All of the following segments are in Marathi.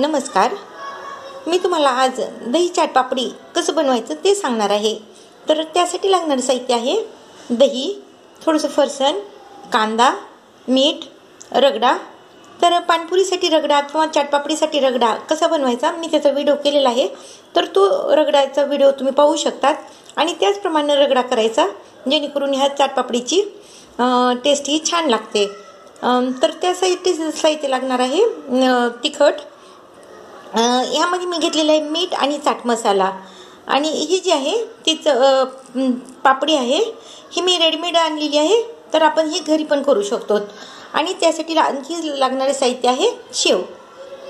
नमस्कार. मी तुम्हाला आज दही चाट पापडी कसं बनवायचं ते सांगणार आहे. तर त्यासाठी लागणारे साहित्य आहे दही, थोडंसं फरसाण, कांदा, मीठ, रगडा. तर पाणपुरीसाठी रगडा किंवा चाट पापडीसाठी रगडा कसा बनवायचा मी त्याचा व्हिडिओ केलेला आहे. तर तो रगडाचा व्हिडिओ तुम्ही पाहू शकतात आणि त्याचप्रमाणे रगडा करायचा जेणेकरून ह्या चाट पापडीची टेस्ट ही छान लागते. तर त्यासाठी साहित्य लागणार आहे तिखट. यामध्ये मी घेतलेलं आहे मीठ आणि चाट मसाला. आणि ही जी आहे तीच पापडी आहे ही मी रेडीमेड आणलेली आहे. तर आपण ही घरी पण करू शकतो. आणि त्यासाठी आणखी लागणारे साहित्य आहे शेव.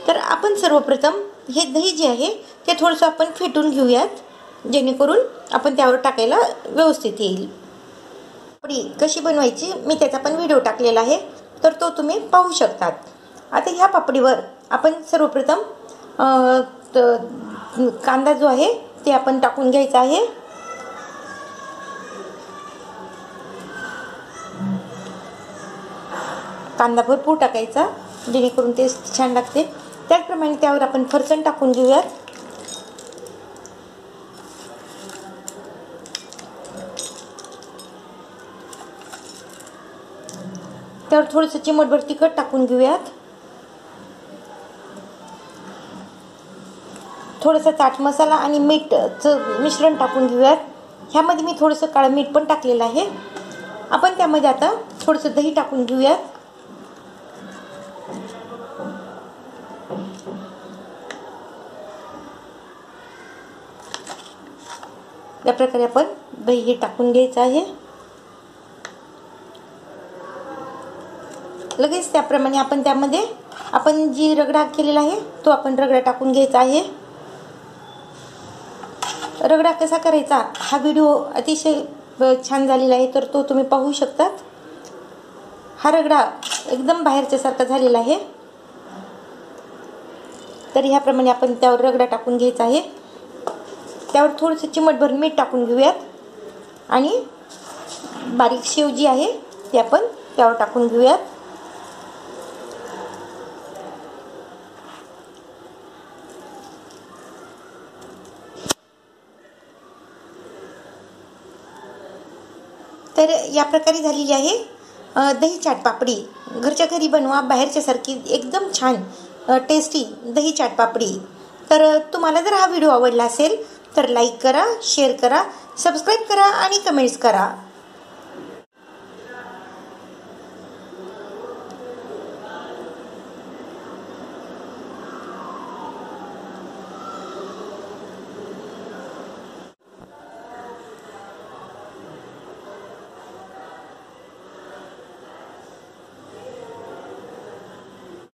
तर आपण सर्वप्रथम हे दही जे आहे ते थोडंसं आपण फेटून घेऊयात जेणेकरून आपण त्यावर टाकायला व्यवस्थित येईल. पापडी कशी बनवायची मी त्याचा पण व्हिडिओ टाकलेला आहे तर तो तुम्ही पाहू शकतात. आता ह्या पापडीवर आपण सर्वप्रथम कांदा जो आहे ते आपण टाकून घ्यायचा आहे. कांदा भरपूर टाकायचा जेणेकरून टेस्ट छान लागते. त्याचप्रमाणे त्यावर आपण फरसाण टाकून घेऊयात. त्यावर थोडंसं चिमटभर तिखट टाकून घेऊयात. थोडंसं चाट मसाला आणि मीठचं मिश्रण टाकून घेऊयात. ह्यामध्ये मी थोडंसं काळं मीठ पण टाकलेलं आहे. आपण त्यामध्ये आता थोडंसं दही टाकून घेऊयात. या प्रकारे आपण दही हे टाकून घ्यायचं आहे. लगेच त्याप्रमाणे आपण त्यामध्ये आपण जी रगडा केलेला आहे तो आपण रगडा टाकून घ्यायचा आहे. रगडा कसा करायचा हा व्हिडिओ अतिशय छान झालेला आहे तर तो तुम्ही पाहू शकतात. हा रगडा एकदम बाहेरच्या सारखा झालेला आहे. तर ह्याप्रमाणे आपण त्यावर रगडा टाकून घ्यायचा आहे. त्यावर थोडंसं चिमटभर मीठ टाकून घेऊयात आणि बारीक शेव जी आहे ती आपण त्यावर टाकून घेऊयात. तर या प्रकारे झालेली आहे दही चाट पापडी. घरच्या घरी बनवा, बाहेरच्या सारखी एकदम छान टेस्टी दही चाट पापडी. तर तुम्हाला जर हा व्हिडिओ आवडला असेल तर लाईक करा, शेअर करा, सबस्क्राईब करा आणि कमेंट्स करा.